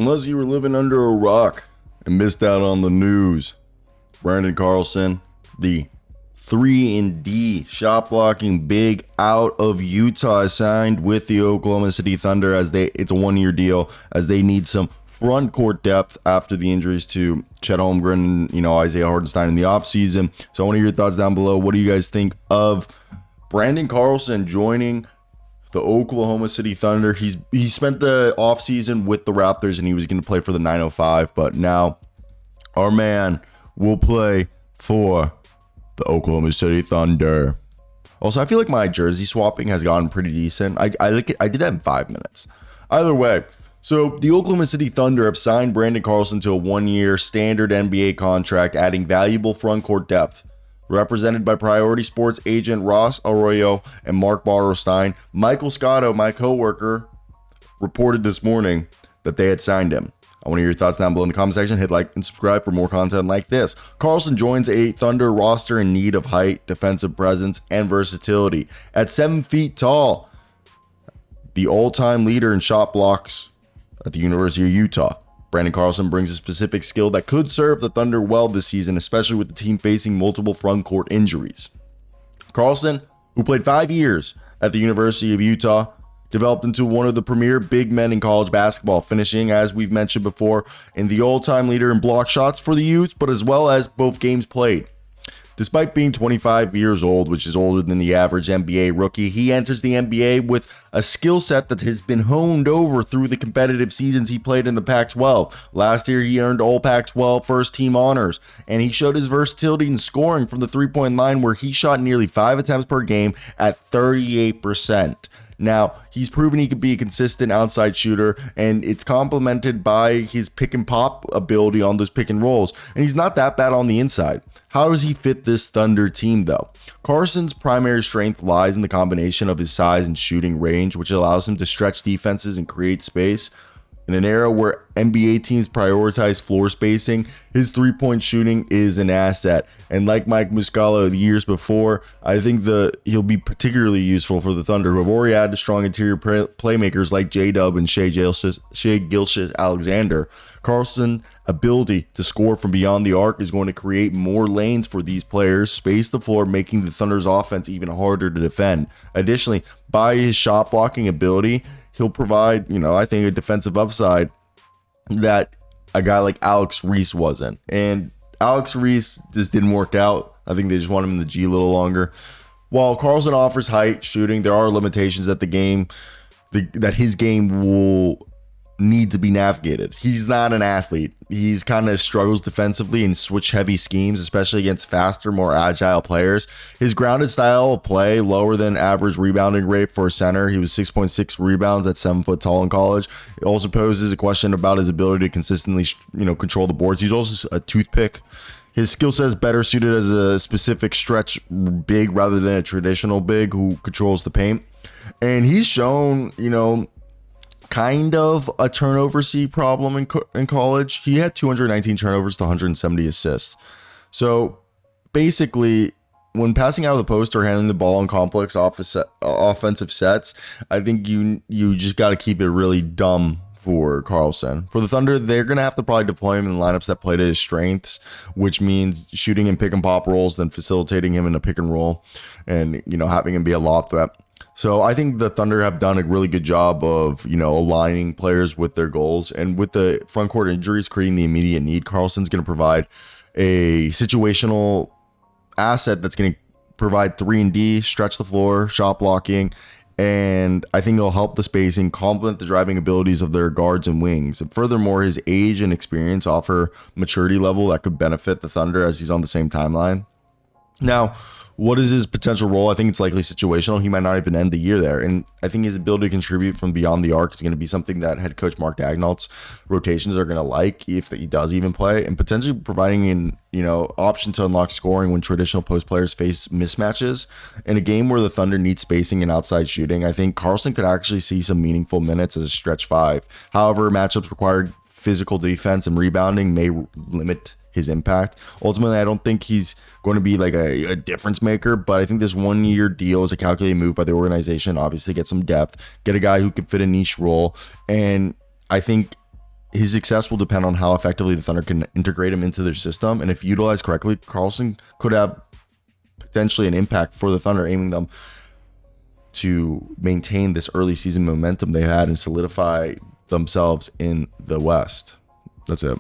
Unless you were living under a rock and missed out on the news, Branden Carlson, the 3-and-D shot blocking big out of Utah, signed with the Oklahoma City Thunder it's a 1-year deal, as they need some front court depth after the injuries to Chet Holmgren and Isaiah Hartenstein in the offseason. So I want to hear your thoughts down below. What do you guys think of Branden Carlson joining the Oklahoma City Thunder? He spent the offseason with the Raptors and he was going to play for the 905, but now our man will play for the Oklahoma City Thunder. Also, I feel like my jersey swapping has gotten pretty decent. I did that in 5 minutes. Either way, so the Oklahoma City Thunder have signed Branden Carlson to a 1-year standard NBA contract, adding valuable front court depth. Represented by Priority Sports agent Ross Arroyo and Mark Barrowstein, Michael Scotto, my coworker, reported this morning that they had signed him. I want to hear your thoughts down below in the comment section. Hit like and subscribe for more content like this. Carlson joins a Thunder roster in need of height, defensive presence, and versatility. At 7 feet tall, the all-time leader in shot blocks at the University of Utah, Branden Carlson brings a specific skill that could serve the Thunder well this season, especially with the team facing multiple front court injuries. Carlson, who played 5 years at the University of Utah, developed into one of the premier big men in college basketball, finishing, as we've mentioned before, in the all-time leader in block shots for the Utes, but as well as both games played. Despite being 25 years old, which is older than the average NBA rookie, he enters the NBA with a skill set that has been honed over through the competitive seasons he played in the Pac-12. Last year, he earned all Pac-12 first-team honors, and he showed his versatility in scoring from the three-point line, where he shot nearly 5 attempts per game at 38%. Now, he's proven he could be a consistent outside shooter, and it's complemented by his pick and pop ability on those pick and rolls. And he's not that bad on the inside. How does he fit this Thunder team, though? Carson's primary strength lies in the combination of his size and shooting range, which allows him to stretch defenses and create space. In an era where NBA teams prioritize floor spacing, his three-point shooting is an asset. And like Mike Muscala the years before, I think he'll be particularly useful for the Thunder, who have already added strong interior playmakers like J-Dub and Shai Gilgeous-Alexander. Carlson's ability to score from beyond the arc is going to create more lanes for these players, space the floor, making the Thunder's offense even harder to defend. Additionally, by his shot blocking ability, he'll provide, I think, a defensive upside that a guy like Alex Reese wasn't. And Alex Reese just didn't work out. I think they just want him in the G a little longer. While Carlson offers height, shooting, there are limitations that that his game will need to be navigated. He's not an athlete. He's kind of struggles defensively in switch heavy schemes, especially against faster, more agile players. His grounded style of play, lower than average rebounding rate for a center. He was 6.6 rebounds at 7 foot tall in college. It also poses a question about his ability to consistently, control the boards. He's also a toothpick. His skill set is better suited as a specific stretch big rather than a traditional big who controls the paint. And he's shown, kind of a turnover problem in college. He had 219 turnovers to 170 assists. So basically, when passing out of the post or handling the ball in complex offensive sets, I think you just got to keep it really dumb for Carlson. For the Thunder, they're going to have to probably deploy him in lineups that play to his strengths, which means shooting in pick and pop rolls, then facilitating him in a pick and roll, and having him be a lob threat. So I think the Thunder have done a really good job of, aligning players with their goals. And with the front court injuries creating the immediate need, Carlson's going to provide a situational asset that's going to provide 3-and-D, stretch the floor, shot blocking, and I think it'll help the spacing, complement the driving abilities of their guards and wings. And furthermore, his age and experience offer maturity level that could benefit the Thunder as he's on the same timeline. Now, what is his potential role? I think it's likely situational. He might not even end the year there. And I think his ability to contribute from beyond the arc is going to be something that head coach Mark Daigneault's rotations are going to like if he does even play, and potentially providing an option to unlock scoring when traditional post players face mismatches. In a game where the Thunder need spacing and outside shooting, I think Carlson could actually see some meaningful minutes as a stretch five. However, matchups require physical defense and rebounding may limit his impact. Ultimately, I don't think he's going to be like a difference maker, but I think this 1-year deal is a calculated move by the organization. Obviously, get some depth, get a guy who can fit a niche role, and I think his success will depend on how effectively the Thunder can integrate him into their system. And if utilized correctly, Carlson could have potentially an impact for the Thunder, aiming them to maintain this early season momentum they had and solidify themselves in the West. That's it.